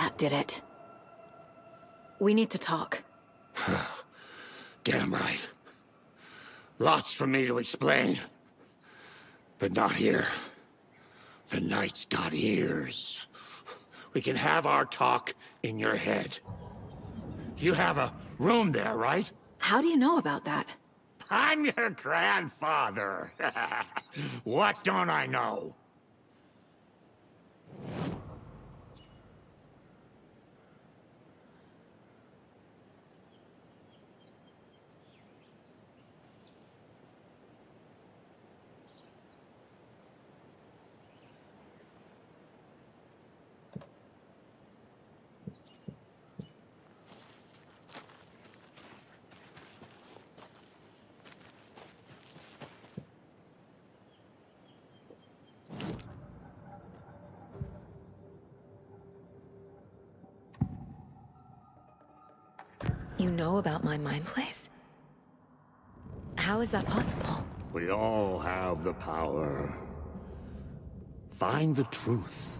That did it. We need to talk. Damn right. Lots for me to explain. But not here. The night's got ears. We can have our talk in your head. You have a room there, right? How do you know about that? I'm your grandfather. What don't I know? You know about my mind place? How is that possible? We all have the power. Find the truth.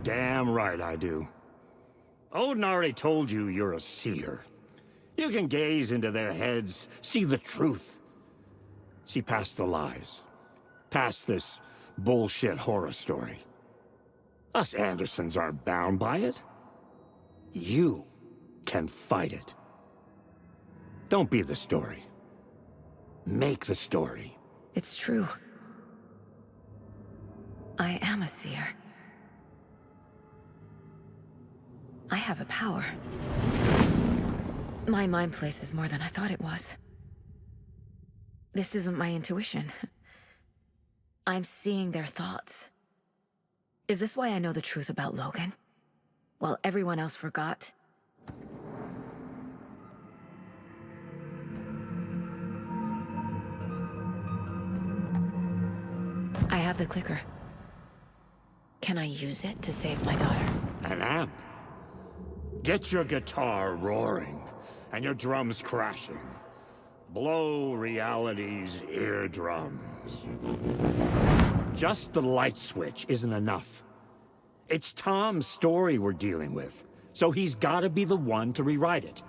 Damn right I do. Odin already told you you're a seer. You can gaze into their heads, see the truth. See past the lies. Past this bullshit horror story. Us Andersons aren't bound by it. You can fight it. Don't be the story. Make the story. It's true. I am a seer. I have a power. My mind place is more than I thought it was. This isn't my intuition. I'm seeing their thoughts. Is this why I know the truth about Logan? While everyone else forgot? I have the clicker. Can I use it to save my daughter? An amp. Get your guitar roaring and your drums crashing. Blow reality's eardrums. Just the light switch isn't enough. It's Tom's story we're dealing with, so he's gotta be the one to rewrite it.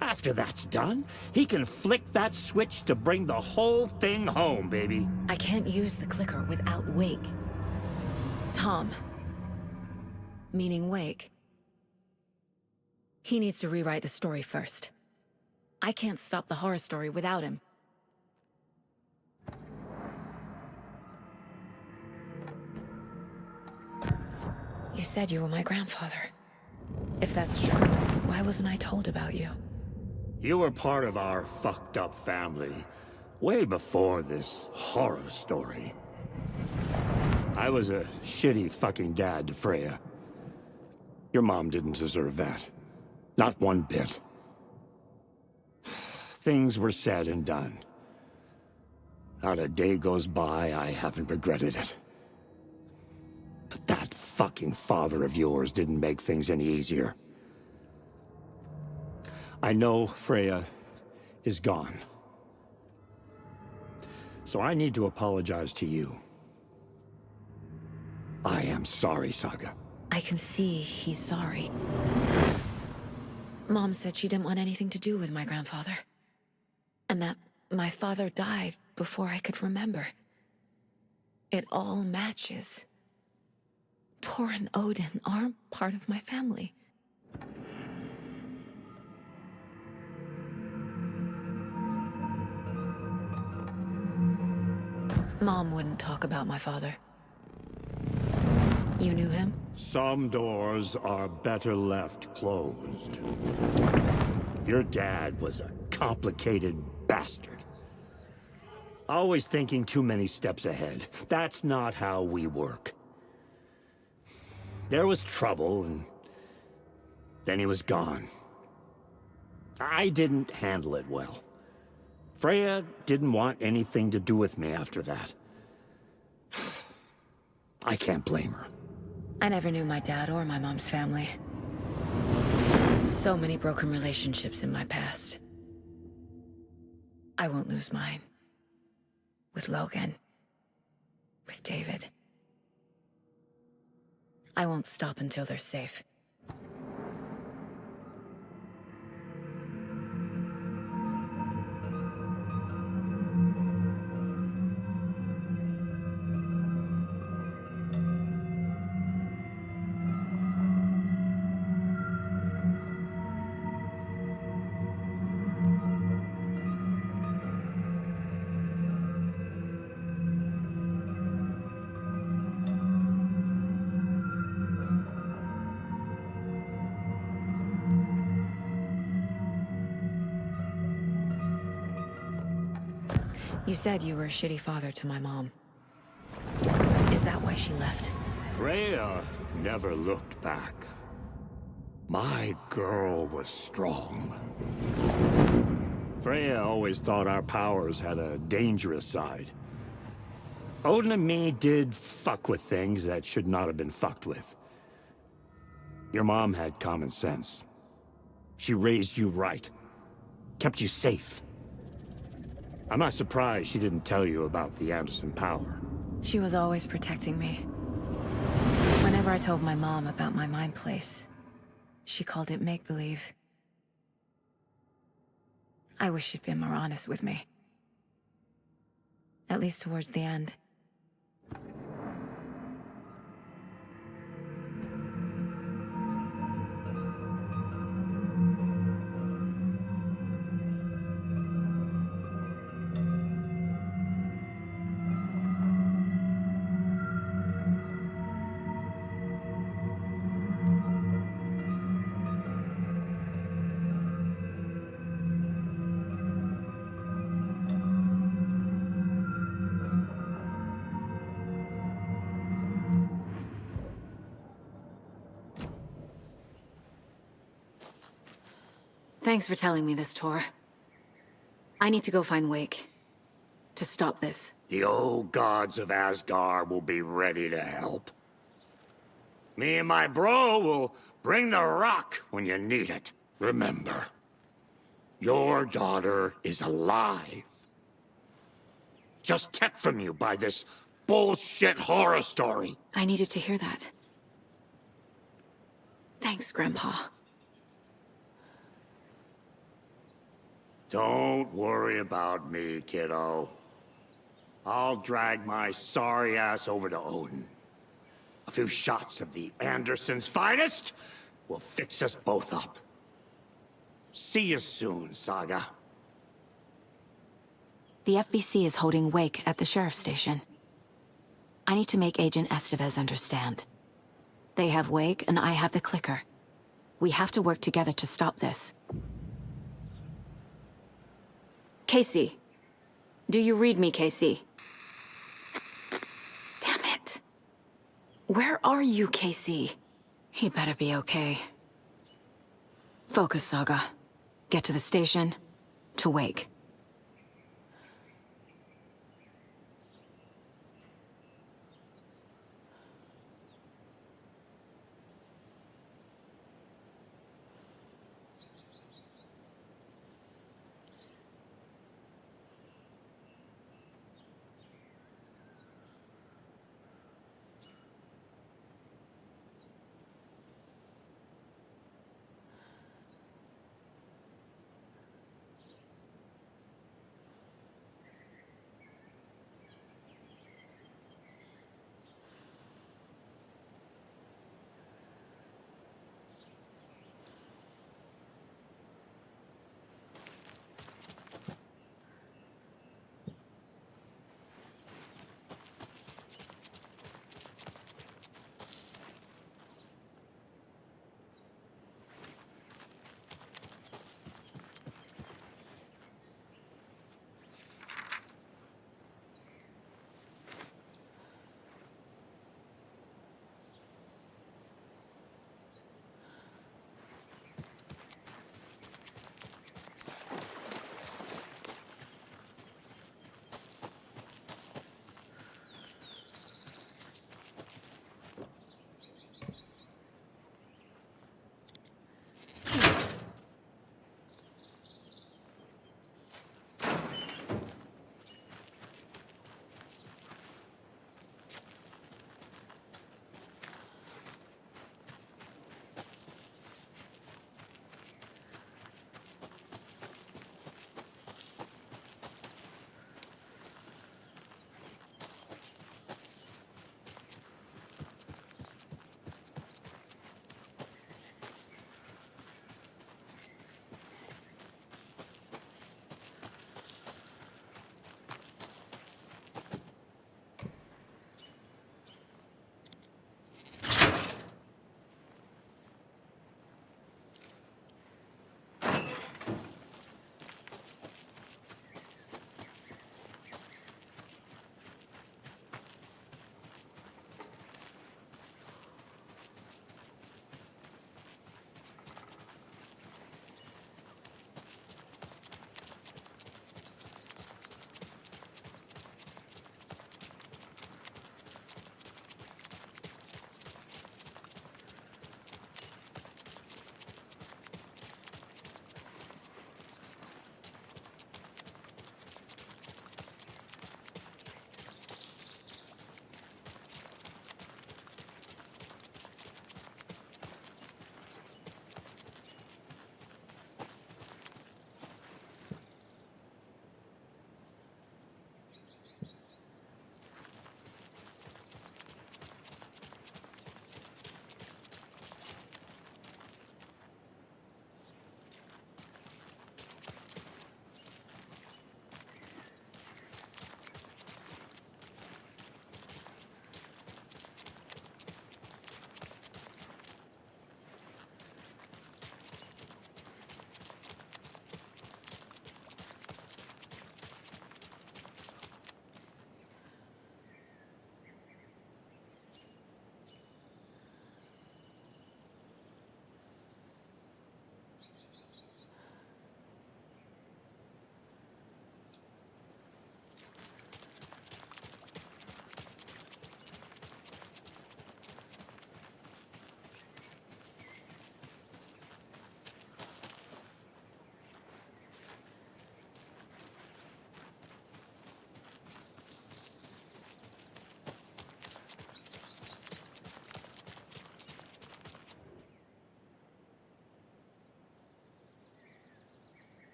After that's done, he can flick that switch to bring the whole thing home, baby. I can't use the clicker without Wake. Tom. Meaning Wake. He needs to rewrite the story first. I can't stop the horror story without him. You said you were my grandfather. If that's true, why wasn't I told about you? You were part of our fucked up family, way before this horror story. I was a shitty fucking dad to Freya. Your mom didn't deserve that. Not one bit. Things were said and done. Not a day goes by I haven't regretted it. But that fucking father of yours didn't make things any easier. I know Freya is gone. So I need to apologize to you. I am sorry, Saga. I can see he's sorry. Mom said she didn't want anything to do with my grandfather. And that my father died before I could remember. It all matches. Tor and Odin aren't part of my family. Mom wouldn't talk about my father. You knew him? Some doors are better left closed. Your dad was a complicated bastard. Always thinking too many steps ahead. That's not how we work. There was trouble, and then he was gone. I didn't handle it well. Freya didn't want anything to do with me after that. I can't blame her. I never knew my dad or my mom's family. So many broken relationships in my past. I won't lose mine. With Logan. With David. I won't stop until they're safe. You said you were a shitty father to my mom. Is that why she left? Freya never looked back. My girl was strong. Freya always thought our powers had a dangerous side. Odin and me did fuck with things that should not have been fucked with. Your mom had common sense. She raised you right. Kept you safe. I'm not surprised she didn't tell you about the Anderson power. She was always protecting me. Whenever I told my mom about my mind place, she called it make-believe. I wish she'd been more honest with me. At least towards the end. Thanks for telling me this, Tor. I need to go find Wake. To stop this. The old gods of Asgard will be ready to help. Me and my bro will bring the rock when you need it. Remember, your daughter is alive. Just kept from you by this bullshit horror story. I needed to hear that. Thanks, Grandpa. Don't worry about me, kiddo. I'll drag my sorry ass over to Odin. A few shots of the Andersons' finest will fix us both up. See you soon, Saga. The FBC is holding Wake at the sheriff's station. I need to make Agent Estevez understand. They have Wake and I have the clicker. We have to work together to stop this. Casey. Do you read me, Casey? Damn it. Where are you, Casey? He better be okay. Focus, Saga. Get to the station, to Wake.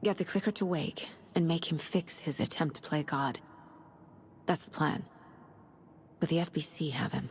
Get the clicker to wake, and make him fix his attempt to play God. That's the plan. But the FBC have him.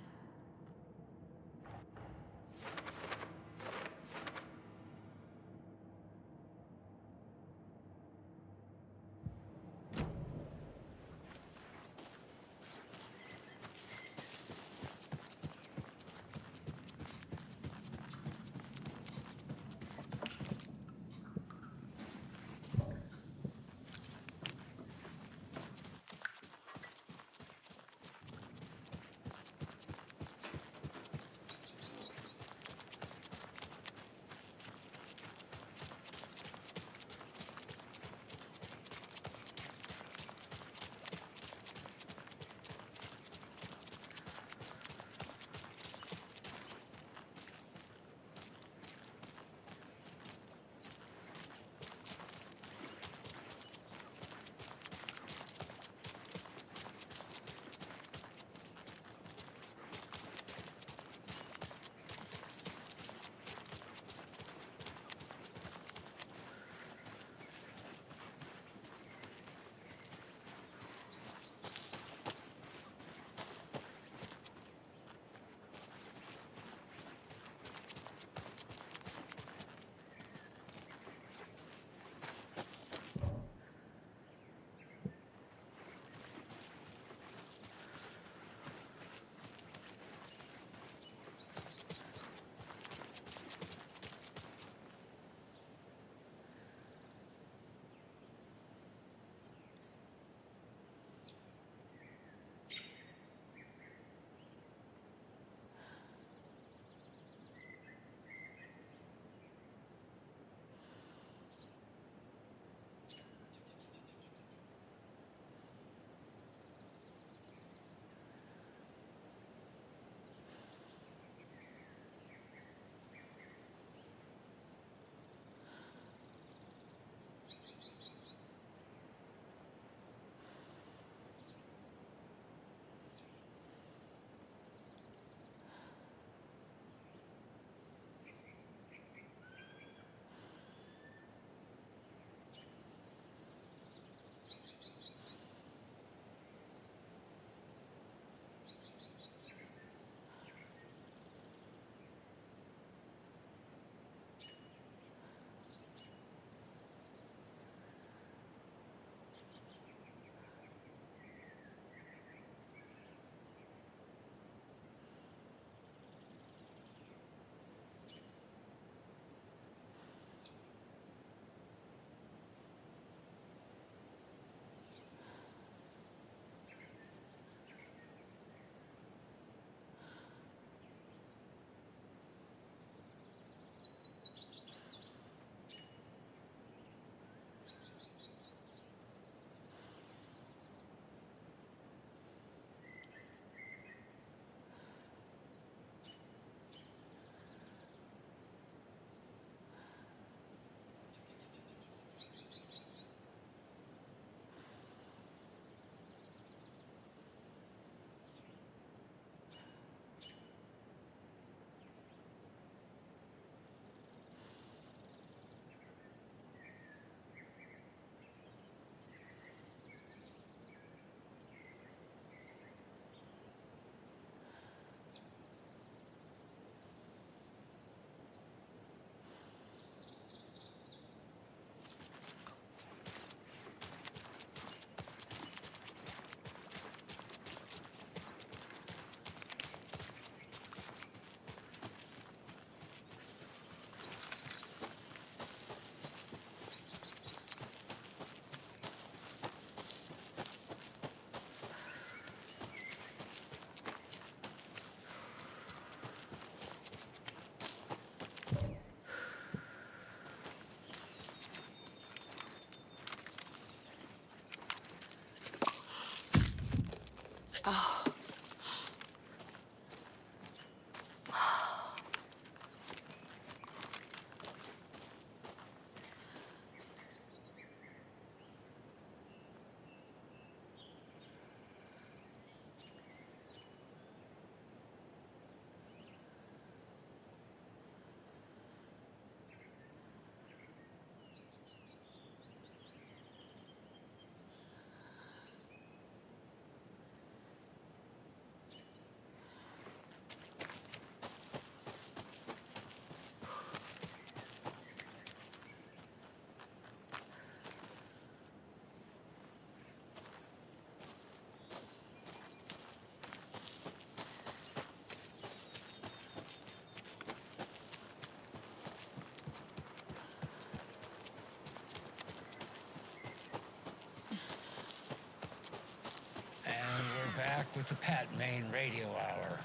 back with the Pat Main Radio Hour.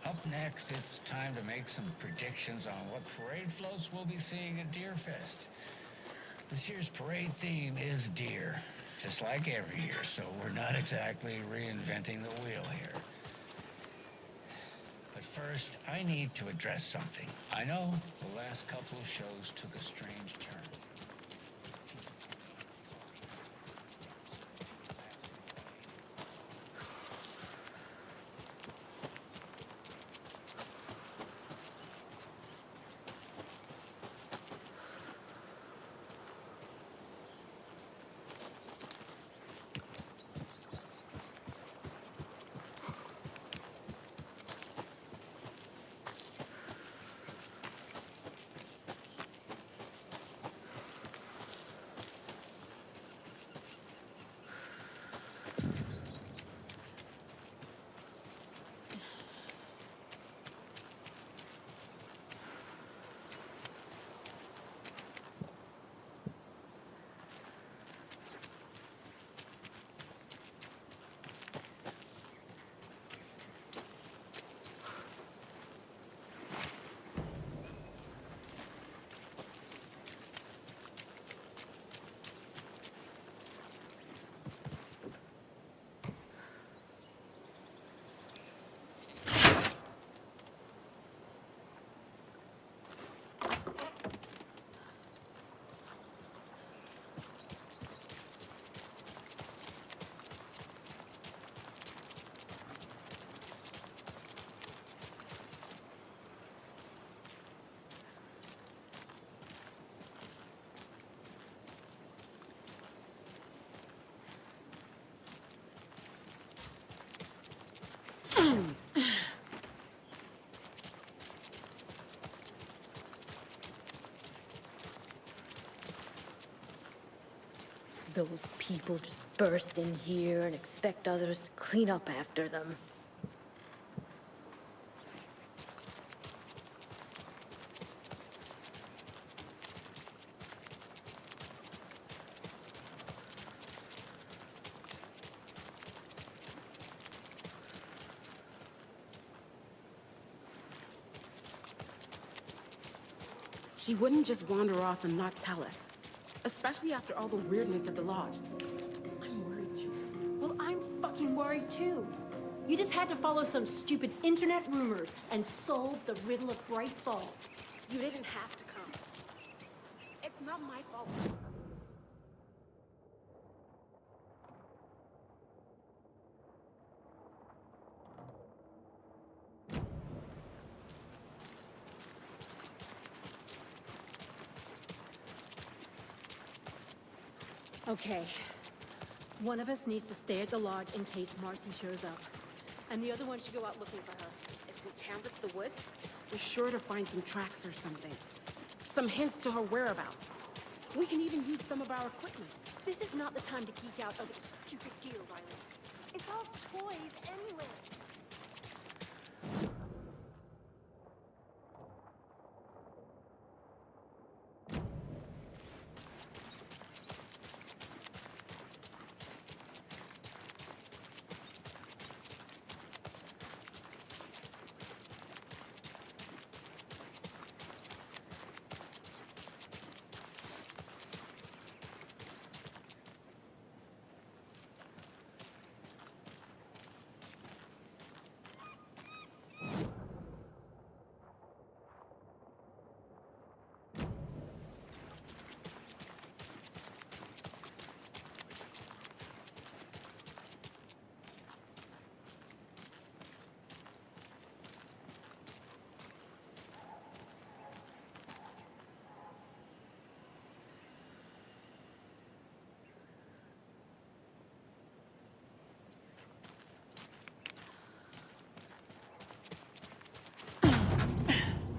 Up next, it's time to make some predictions on what parade floats we'll be seeing at Deerfest. This year's parade theme is deer, just like every year, so we're not exactly reinventing the wheel here. But first, I need to address something. I know the last couple of shows took a strange turn. Those people just burst in here and expect others to clean up after them. She wouldn't just wander off and not tell us. Especially after all the weirdness at the lodge. I'm worried, Judith. Well, I'm fucking worried too. You just had to follow some stupid internet rumors and solve the riddle of Bright Falls. You didn't have to come. It's not my fault. Okay. One of us needs to stay at the lodge in case Marcy shows up. And the other one should go out looking for her. If we canvass the wood, we're sure to find some tracks or something. Some hints to her whereabouts. We can even use some of our equipment. This is not the time to geek out over the stupid gear, Riley. It's all toys anyway.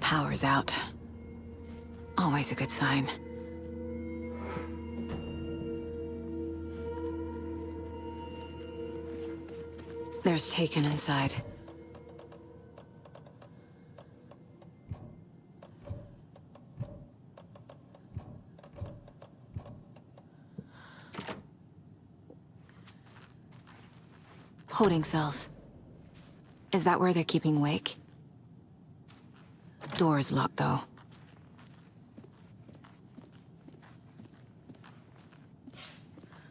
Power's out. Always a good sign. There's Taken inside. Holding cells. Is that where they're keeping Wake? Door's locked, though.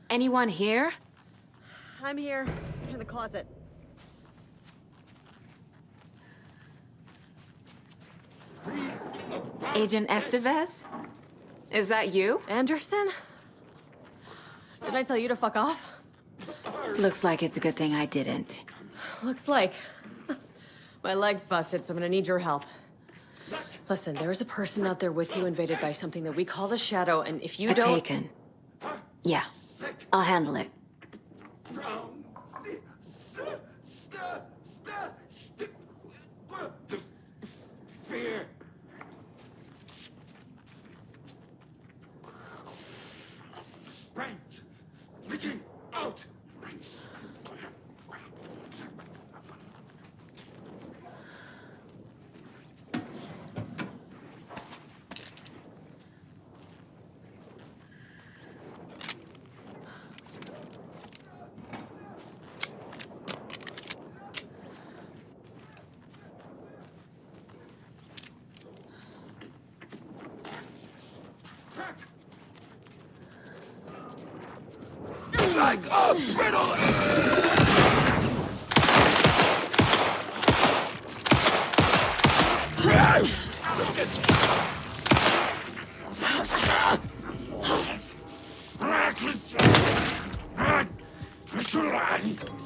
Anyone here? I'm here, in the closet. Agent Estevez? Is that you? Anderson? Didn't I tell you to fuck off? Looks like it's a good thing I didn't. Looks like. My leg's busted, so I'm gonna need your help. Listen, there is a person out there with you invaded by something that we call the Shadow, and if you don't... Taken. Yeah, I'll handle it. Fear. Right. Leaking out. Like a brittle.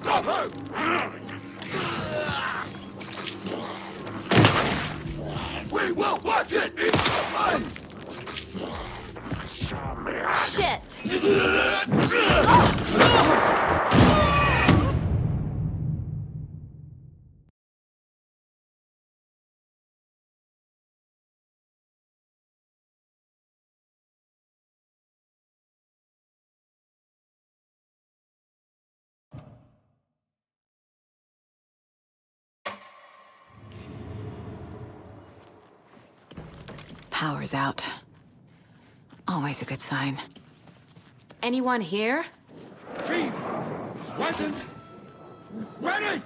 Stop her! We will watch it in the mind! Shit! Power's out. Always a good sign. Anyone here? Team! Wasn't ready!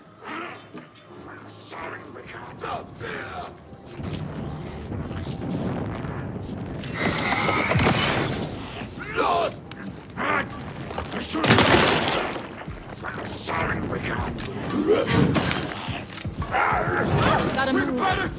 The fear! Lost! I should Gotta move. Prepare it!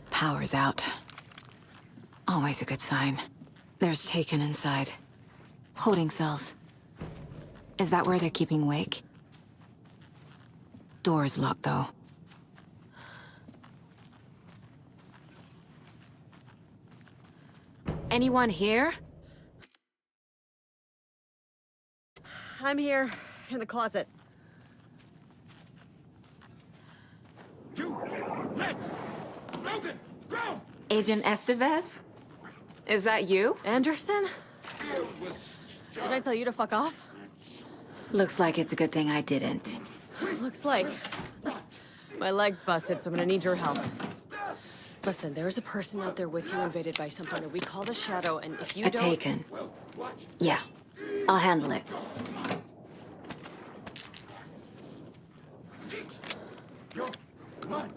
Power's out. Always a good sign. There's Taken inside. Holding cells. Is that where they're keeping Wake? Door's locked, though. Anyone here? I'm here, in the closet. You let Logan go! Agent Estevez? Is that you? Anderson? Didn't I tell you to fuck off? Looks like it's a good thing I didn't. Looks like. My leg's busted, so I'm gonna need your help. Listen, there is a person out there with you invaded by something that we call the Shadow, and if you don't... Taken. Yeah, I'll handle it. You're mine!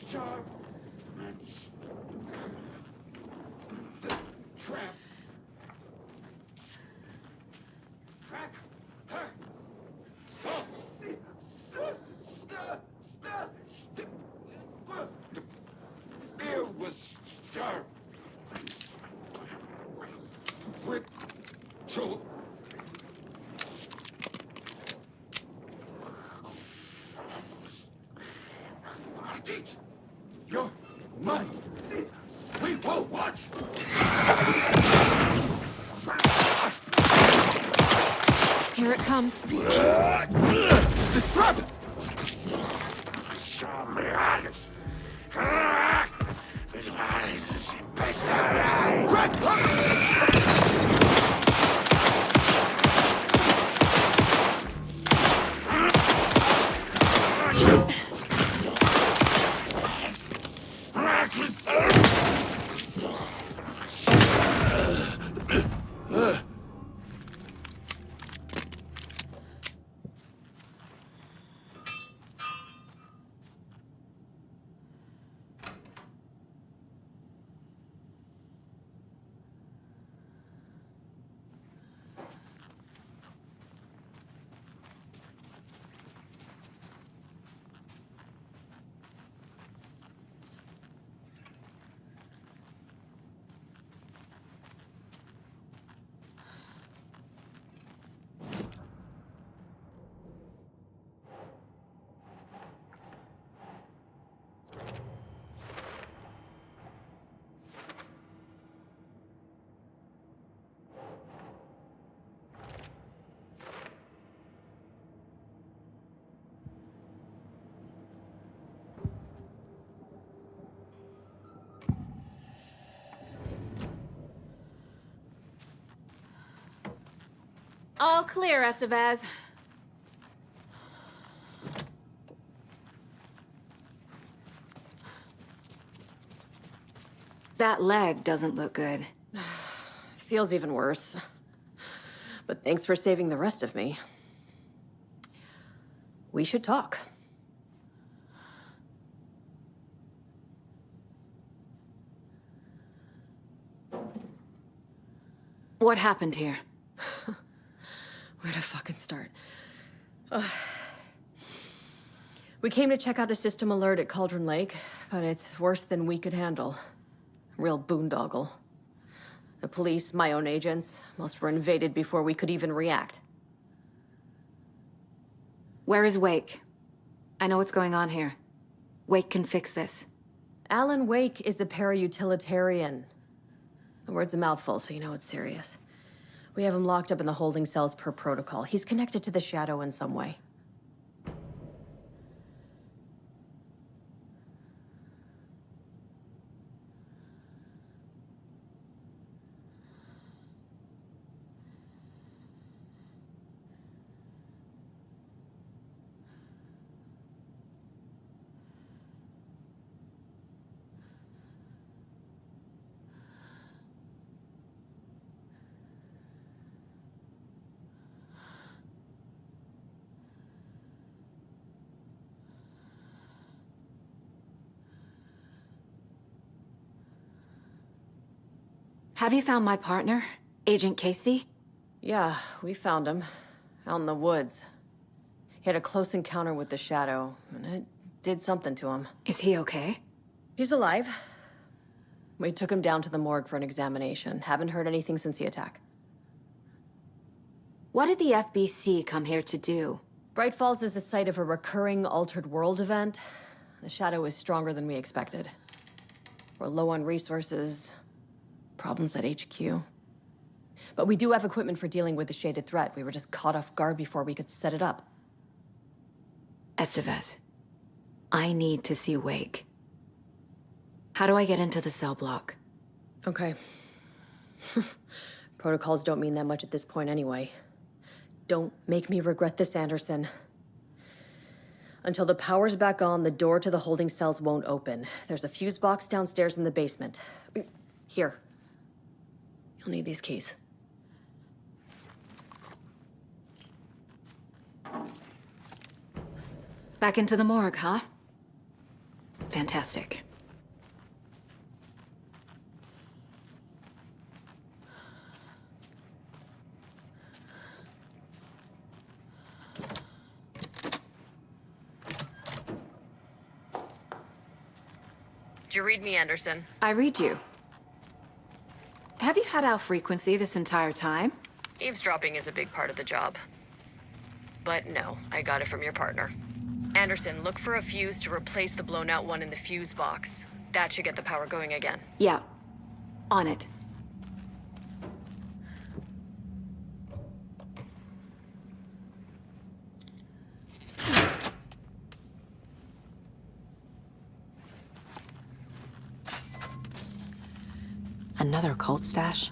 Sharp! The trap! Track her! Stop! It was sharp! Quick! So... You're mine! We will watch! it comes. The trap! All clear, Estevez. That leg doesn't look good. Feels even worse. But thanks for saving the rest of me. We should talk. What happened here? Where to fucking start? We came to check out a system alert at Cauldron Lake, but it's worse than we could handle. Real boondoggle. The police, my own agents, most were invaded before we could even react. Where is Wake? I know what's going on here. Wake can fix this. Alan Wake is a para-utilitarian. The word's a mouthful, so you know it's serious. We have him locked up in the holding cells per protocol. He's connected to the Shadow in some way. Have you found my partner, Agent Casey? Yeah, we found him. Out in the woods. He had a close encounter with the Shadow, and it did something to him. Is he okay? He's alive. We took him down to the morgue for an examination. Haven't heard anything since the attack. What did the FBC come here to do? Bright Falls is the site of a recurring Altered World event. The Shadow is stronger than we expected. We're low on resources, problems at HQ. But we do have equipment for dealing with the shaded threat. We were just caught off guard before we could set it up. Estevez, I need to see Wake. How do I get into the cell block? Okay. Protocols don't mean that much at this point anyway. Don't make me regret this, Anderson. Until the power's back on, the door to the holding cells won't open. There's a fuse box downstairs in the basement. Here. You'll need these keys. Back into the morgue, huh? Fantastic. Did you read me, Anderson? I read you. Have you had our frequency this entire time? Eavesdropping is a big part of the job. But no, I got it from your partner. Anderson, look for a fuse to replace the blown out one in the fuse box. That should get the power going again. Yeah. On it. Another cult stash?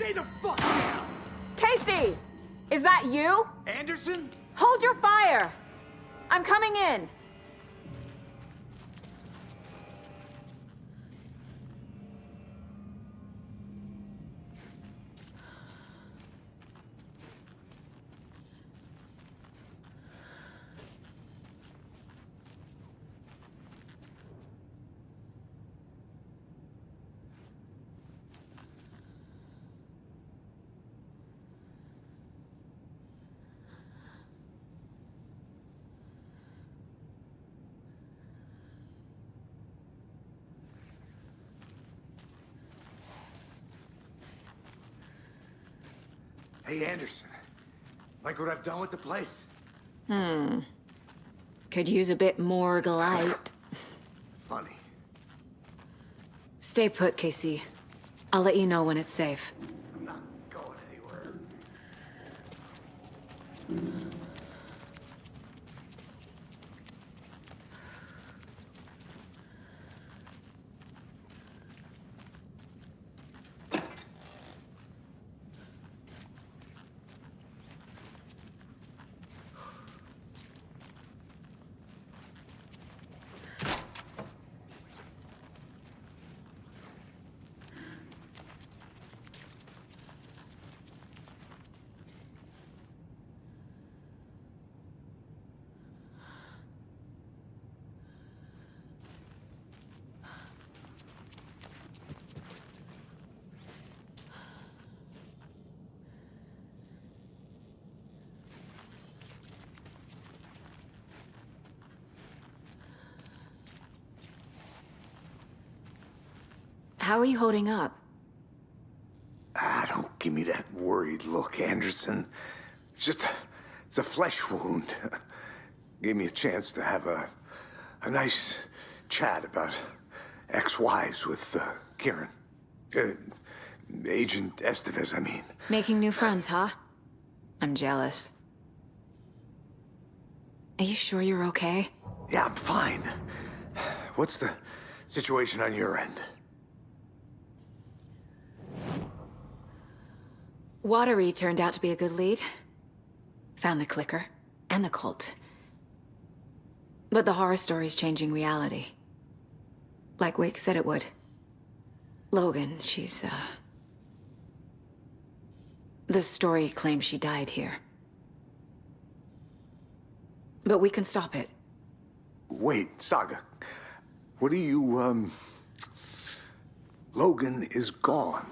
Stay the fuck down! Casey! Is that you? Anderson? Hold your fire! I'm coming in! Hey, Anderson. Like what I've done with the place? Could use a bit more light. Funny. Stay put, Casey. I'll let you know when it's safe. I'm not going anywhere. How are you holding up? Don't give me that worried look, Anderson. It's a flesh wound. Gave me a chance to have a nice chat about ex-wives with Kieran. Agent Estevez, I mean. Making new friends, huh? I'm jealous. Are you sure you're okay? Yeah, I'm fine. What's the situation on your end? Watery turned out to be a good lead. Found the clicker and the cult. But the horror story's changing reality. Like Wake said it would. Logan, she's, the story claims she died here. But we can stop it. Wait, Saga. What do you, Logan is gone.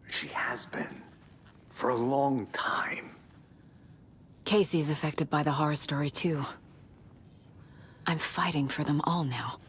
She has been. For a long time. Casey's affected by the horror story, too. I'm fighting for them all now.